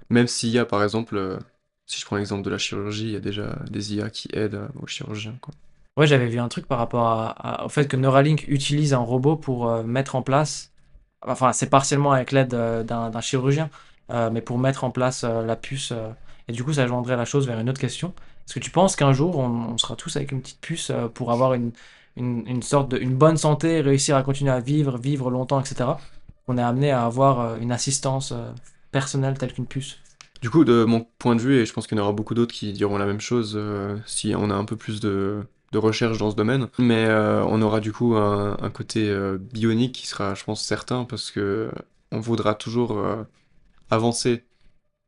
Même s'il y a par exemple, si je prends l'exemple de la chirurgie, il y a déjà des IA qui aident aux chirurgiens, quoi. Ouais, j'avais vu un truc par rapport au fait que Neuralink utilise un robot pour mettre en place, enfin c'est partiellement avec l'aide d'un chirurgien, mais pour mettre en place la puce, et du coup ça joindrait la chose vers une autre question. Est-ce que tu penses qu'un jour on sera tous avec une petite puce pour avoir une sorte une bonne santé, réussir à continuer à vivre, vivre longtemps, etc. On est amené à avoir une assistance personnelle telle qu'une puce? Du coup, de mon point de vue, et je pense qu'il y en aura beaucoup d'autres qui diront la même chose si on a un peu plus de recherche dans ce domaine, mais on aura du coup un côté bionique qui sera, je pense, certain, parce que on voudra toujours avancer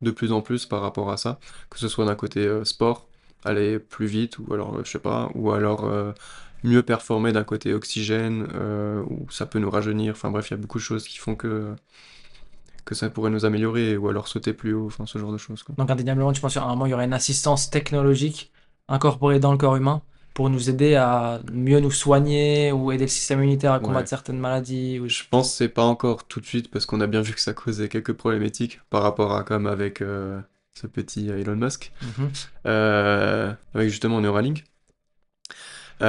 de plus en plus par rapport à ça, que ce soit d'un côté sport, aller plus vite, ou alors, je sais pas, ou alors mieux performer d'un côté oxygène, ou ça peut nous rajeunir, enfin bref, il y a beaucoup de choses qui font que ça pourrait nous améliorer, ou alors sauter plus haut, enfin ce genre de choses, quoi. Donc indéniablement, tu penses qu'à un moment, il y aurait une assistance technologique incorporée dans le corps humain pour nous aider à mieux nous soigner ou aider le système immunitaire à combattre Ouais. certaines maladies ou... Je pense que c'est pas encore tout de suite, parce qu'on a bien vu que ça causait quelques problématiques par rapport à comme avec ce petit Elon Musk, Mhm, avec justement Neuralink. Qui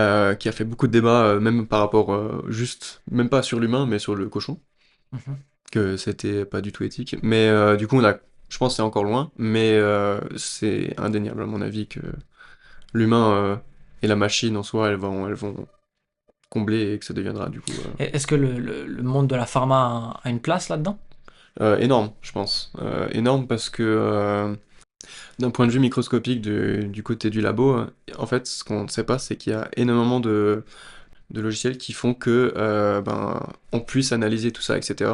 a fait beaucoup de débats, même par rapport, juste, même pas sur l'humain, mais sur le cochon, mhm. que c'était pas du tout éthique. Mais du coup, je pense que c'est encore loin, mais c'est indéniable à mon avis que l'humain et la machine en soi, elles vont combler et que ça deviendra du coup Et est-ce que le monde de la pharma a une place là-dedans? énorme, je pense. Énorme parce que d'un point de vue microscopique du côté du labo, en fait, ce qu'on ne sait pas, c'est qu'il y a énormément de logiciels qui font que ben, on puisse analyser tout ça, etc.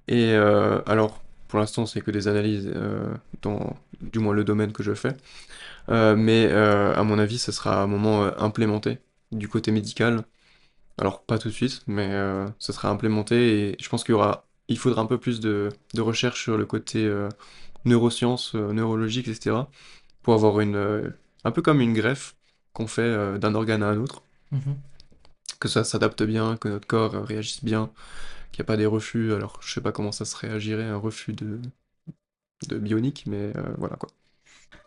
Et alors, pour l'instant, c'est que des analyses dans du moins le domaine que je fais. Mais à mon avis, ça sera à un moment implémenté du côté médical. Alors, pas tout de suite, mais ça sera implémenté et je pense il faudra un peu plus de recherche sur le côté neurosciences, neurologique, etc. pour avoir un peu comme une greffe qu'on fait d'un organe à un autre, Mhm. que ça s'adapte bien, que notre corps réagisse bien, qu'il n'y a pas des refus. Alors, je sais pas comment ça se réagirait, un refus de bionique, mais voilà quoi.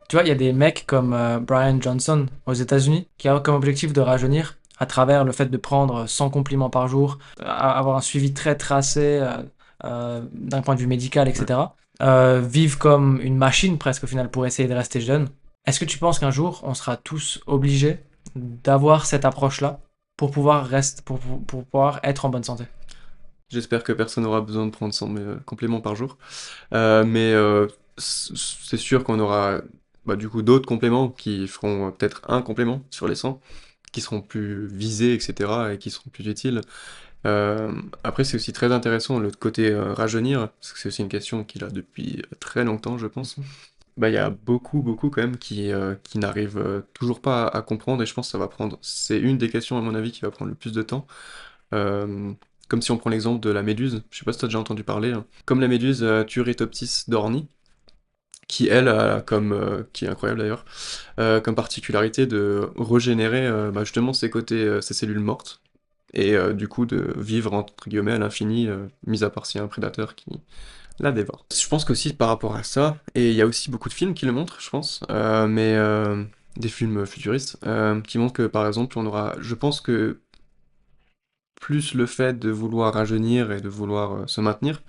Tu vois, il y a des mecs comme Brian Johnson aux États-Unis qui a comme objectif de rajeunir à travers le fait de prendre 100 compliments par jour, avoir un suivi très tracé. d'un point de vue médical, Ouais. etc., vivent comme une machine presque au final pour essayer de rester jeune. Est-ce que tu penses qu'un jour, on sera tous obligés d'avoir cette approche-là pour pouvoir pour pouvoir être en bonne santé? J'espère que personne n'aura besoin de prendre 100 compléments par jour. Mais c'est sûr qu'on aura bah, du coup d'autres compléments qui feront peut-être un complément sur les 100, qui seront plus visés, etc. et qui seront plus utiles. Après, c'est aussi très intéressant le côté rajeunir, parce que c'est aussi une question qu'il a depuis très longtemps, je pense. Mhm. Bah, il y a beaucoup, beaucoup quand même qui n'arrivent toujours pas à comprendre, et je pense que ça va prendre. C'est une des questions, à mon avis, qui va prendre le plus de temps. Euh, Comme si on prend l'exemple de la méduse, je sais pas si tu as déjà entendu parler, hein. Comme la méduse Turritopsis dorni, qui elle a comme, qui est incroyable d'ailleurs, comme particularité de régénérer bah, justement ses côtés, ses cellules mortes, et du coup de vivre entre guillemets à l'infini, mis à part s'il y a un prédateur qui la dévore. Je pense qu'aussi par rapport à ça, et il y a aussi beaucoup de films qui le montrent, je pense, mais des films futuristes, qui montrent que par exemple on aura, je pense que plus le fait de vouloir rajeunir et de vouloir se maintenir,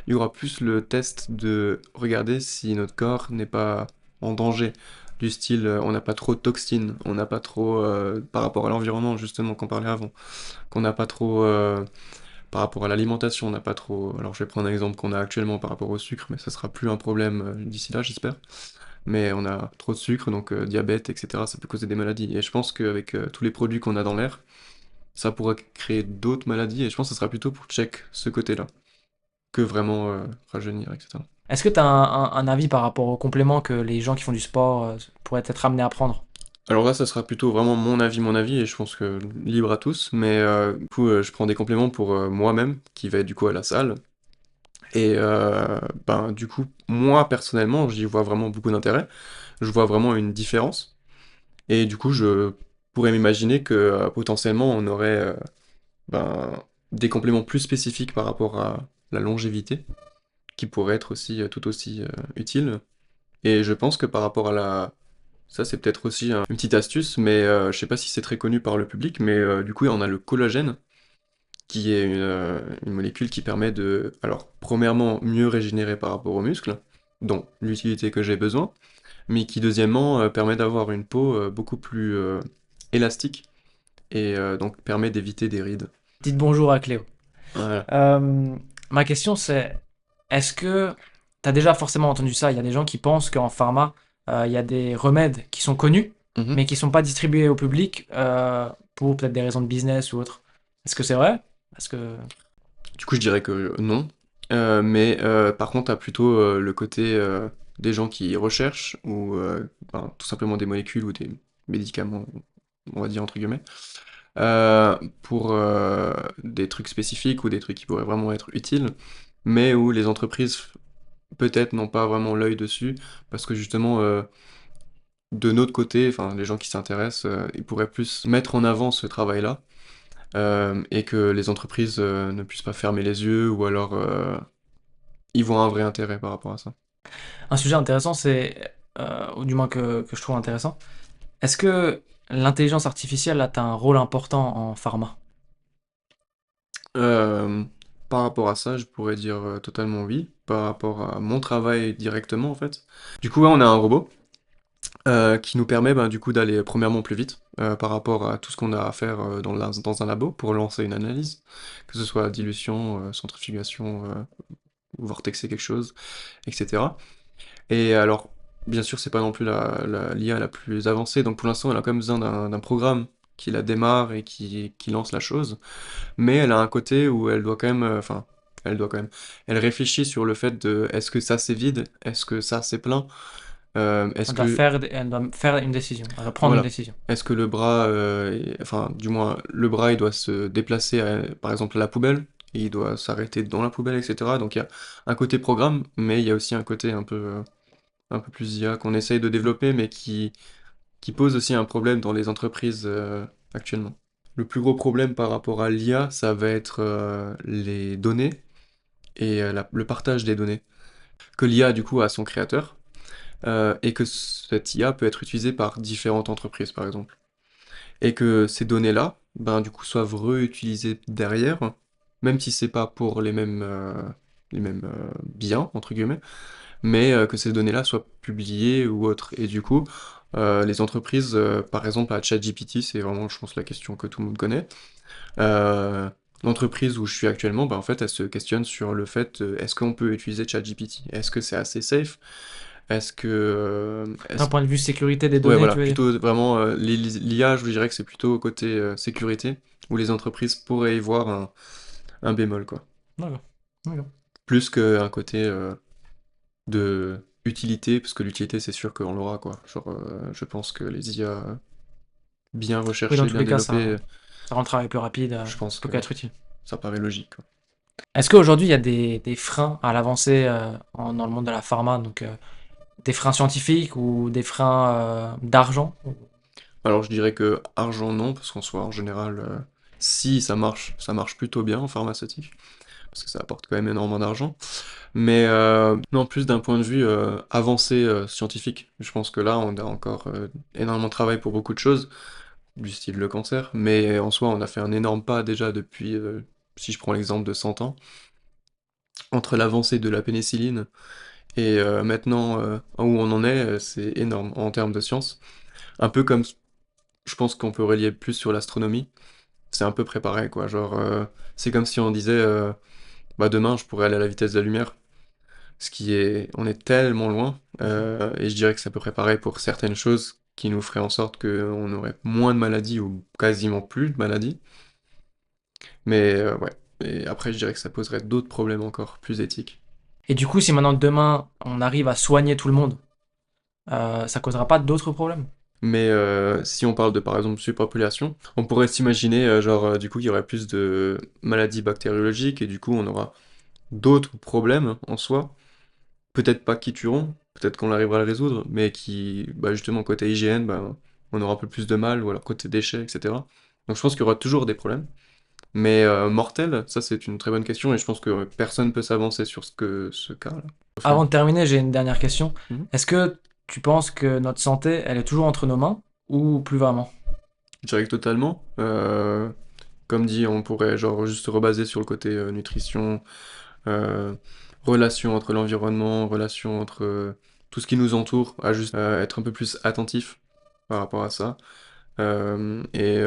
il y aura plus le test de regarder si notre corps n'est pas en danger. Du style, on n'a pas trop de toxines, on n'a pas trop, par rapport à l'environnement justement qu'on parlait avant, qu'on n'a pas trop, par rapport à l'alimentation, on n'a pas trop. Alors je vais prendre un exemple qu'on a actuellement par rapport au sucre, mais ça sera plus un problème d'ici là, j'espère. Mais on a trop de sucre, donc diabète, etc. Ça peut causer des maladies. Et je pense qu'avec tous les produits qu'on a dans l'air, ça pourrait créer d'autres maladies. Et je pense que ça sera plutôt pour check ce côté-là que vraiment rajeunir, etc. Est-ce que tu as un avis par rapport aux compléments que les gens qui font du sport pourraient être amenés à prendre? Alors là, ça sera plutôt vraiment mon avis, et je pense que libre à tous. Mais du coup, je prends des compléments pour moi-même, qui va être du coup à la salle. Et ben, du coup, moi personnellement, j'y vois vraiment beaucoup d'intérêt. Je vois vraiment une différence. Et du coup, je pourrais m'imaginer que potentiellement, on aurait ben, des compléments plus spécifiques par rapport à la longévité, qui pourraient être aussi tout aussi utiles. Et je pense que par rapport à la... Ça, c'est peut-être aussi une petite astuce, mais je sais pas si c'est très connu par le public, mais du coup, on a le collagène, qui est une molécule qui permet de, alors, premièrement, mieux régénérer par rapport aux muscles, dont l'utilité que j'ai besoin, mais qui, deuxièmement, permet d'avoir une peau beaucoup plus élastique, et donc permet d'éviter des rides. Dites bonjour à Cléo. Voilà. Euh, Ma question c'est, est-ce que tu as déjà forcément entendu ça? Il y a des gens qui pensent qu'en pharma, il y a des remèdes qui sont connus, Mhm. mais qui sont pas distribués au public pour peut-être des raisons de business ou autre. Est-ce que c'est vrai? Est-ce que... Du coup, je dirais que non. Mais par contre, t'as plutôt le côté des gens qui recherchent, ou ben, tout simplement des molécules ou des médicaments, on va dire entre guillemets, pour des trucs spécifiques ou des trucs qui pourraient vraiment être utiles, mais où les entreprises peut-être n'ont pas vraiment l'œil dessus, parce que justement, de notre côté, enfin les gens qui s'intéressent, ils pourraient plus mettre en avant ce travail-là, et que les entreprises ne puissent pas fermer les yeux, ou alors ils voient un vrai intérêt par rapport à ça. Un sujet intéressant, c'est, ou du moins que je trouve intéressant, est-ce que l'intelligence artificielle a un rôle important en pharma? Euh, Par rapport à ça, je pourrais dire totalement oui, par rapport à mon travail directement en fait. Du coup, ouais, on a un robot qui nous permet ben, du coup d'aller premièrement plus vite par rapport à tout ce qu'on a à faire dans un labo pour lancer une analyse, que ce soit dilution, centrifugation, ou vortexer quelque chose, etc. Et alors, bien sûr, c'est pas non plus l'IA la plus avancée, donc pour l'instant, elle a quand même besoin d'un programme qui la démarre et qui lance la chose, mais elle a un côté où elle doit quand même, enfin, elle doit quand même, elle réfléchit sur le fait de est-ce que ça c'est vide, est-ce que ça c'est plein, est-ce que, Elle doit faire une décision, prendre une voilà, décision. est-ce que le bras, enfin, du moins, le bras il doit se déplacer par exemple à la poubelle, et il doit s'arrêter dans la poubelle, etc. Donc il y a un côté programme, mais il y a aussi un côté un peu plus IA qu'on essaye de développer, mais qui pose aussi un problème dans les entreprises actuellement. Le plus gros problème par rapport à l'IA, ça va être les données et le partage des données. Que l'IA, du coup, a son créateur, et que cette IA peut être utilisée par différentes entreprises, par exemple. Et que ces données-là, ben, du coup, soient réutilisées derrière, même si c'est pas pour les mêmes. les mêmes biens, entre guillemets, mais que ces données-là soient publiées ou autres. Et du coup, les entreprises, par exemple à ChatGPT, c'est vraiment, je pense, la question que tout le monde connaît. Euh, L'entreprise où je suis actuellement, bah, en fait, elle se questionne sur le fait, est-ce qu'on peut utiliser ChatGPT? Est-ce que c'est assez safe? Est-ce que, D'un point de vue sécurité des ouais, données, voilà, tu veux dire? plutôt vraiment l'IA, je dirais que c'est plutôt côté sécurité, où les entreprises pourraient y voir un bémol, quoi. D'accord. D'accord. Plus qu'un côté de utilité, parce que l'utilité, c'est sûr qu'on l'aura, quoi. Genre, je pense que les IA bien Oui, dans recherchées, tous bien les cas, développées, ça rend le travail plus rapide, je pense peut que qu'être utile. ça paraît logique, quoi. Est-ce qu'aujourd'hui, il y a des freins à l'avancée dans le monde de la pharma, donc des freins scientifiques ou des freins d'argent? Alors je dirais que argent non, parce qu'en soi, en général, si ça marche plutôt bien en pharmaceutique, parce que ça apporte quand même énormément d'argent. Mais non, plus d'un point de vue avancé scientifique. Je pense que là, on a encore énormément de travail pour beaucoup de choses, du style le cancer, mais en soi, on a fait un énorme pas déjà depuis, si je prends l'exemple de 100 ans, entre l'avancée de la pénicilline et maintenant où on en est, c'est énorme en termes de science. Un peu comme, je pense qu'on peut relier plus sur l'astronomie. C'est un peu préparé, quoi. Genre, c'est comme si on disait, bah demain, je pourrais aller à la vitesse de la lumière. Ce qui est, on est tellement loin, et je dirais que c'est à peu près pareil pour certaines choses qui nous feraient en sorte qu'on aurait moins de maladies ou quasiment plus de maladies. Mais ouais. Et après, je dirais que ça poserait d'autres problèmes encore plus éthiques. Et du coup, si maintenant demain on arrive à soigner tout le monde, ça causera pas d'autres problèmes? Mais si on parle de par exemple surpopulation, on pourrait s'imaginer genre du coup il y aurait plus de maladies bactériologiques et du coup on aura d'autres problèmes en soi, peut-être pas qui tueront, peut-être qu'on arrivera à le résoudre, mais qui bah, justement côté hygiène, bah, on aura un peu plus de mal, ou alors côté déchets, etc. Donc je pense qu'il y aura toujours des problèmes. Mais mortel, ça c'est une très bonne question et je pense que personne peut s'avancer sur ce cas-là. Avant de terminer, j'ai une dernière question. Mhm. Est-ce que tu penses que notre santé, elle est toujours entre nos mains ou plus vraiment? Je dirais que totalement. Comme dit, on pourrait genre juste se rebaser sur le côté nutrition, euh, relation entre l'environnement, relation entre tout ce qui nous entoure, à juste être un peu plus attentif par rapport à ça. Et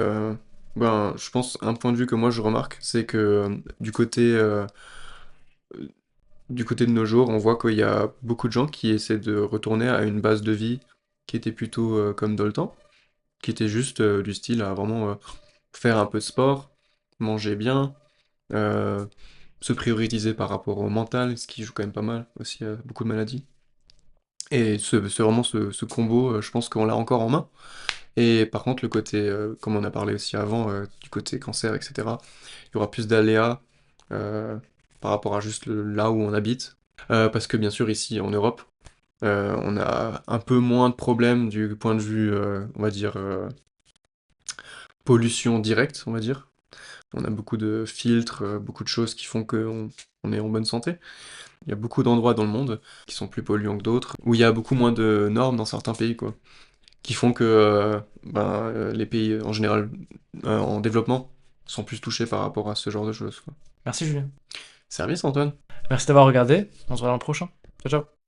ben, je pense un point de vue que moi je remarque, c'est que du côté de nos jours, on voit qu'il y a beaucoup de gens qui essaient de retourner à une base de vie qui était plutôt comme dans le temps, qui était juste du style à vraiment faire un peu de sport, manger bien, euh, se prioriser par rapport au mental, ce qui joue quand même pas mal aussi à beaucoup de maladies. Et vraiment ce combo, je pense qu'on l'a encore en main. Et par contre, le côté, comme on a parlé aussi avant, du côté cancer, etc., il y aura plus d'aléas euh, par rapport à juste là où on habite. Parce que bien sûr, ici en Europe, on a un peu moins de problèmes du point de vue, on va dire, pollution directe, on va dire. On a beaucoup de filtres, beaucoup de choses qui font qu'on on est en bonne santé. Il y a beaucoup d'endroits dans le monde qui sont plus polluants que d'autres, où il y a beaucoup moins de normes dans certains pays, quoi, qui font que les pays en général en développement sont plus touchés par rapport à ce genre de choses, quoi. Merci Julien. Service, Antoine? Merci d'avoir regardé. On se voit dans le prochain. Ciao, ciao.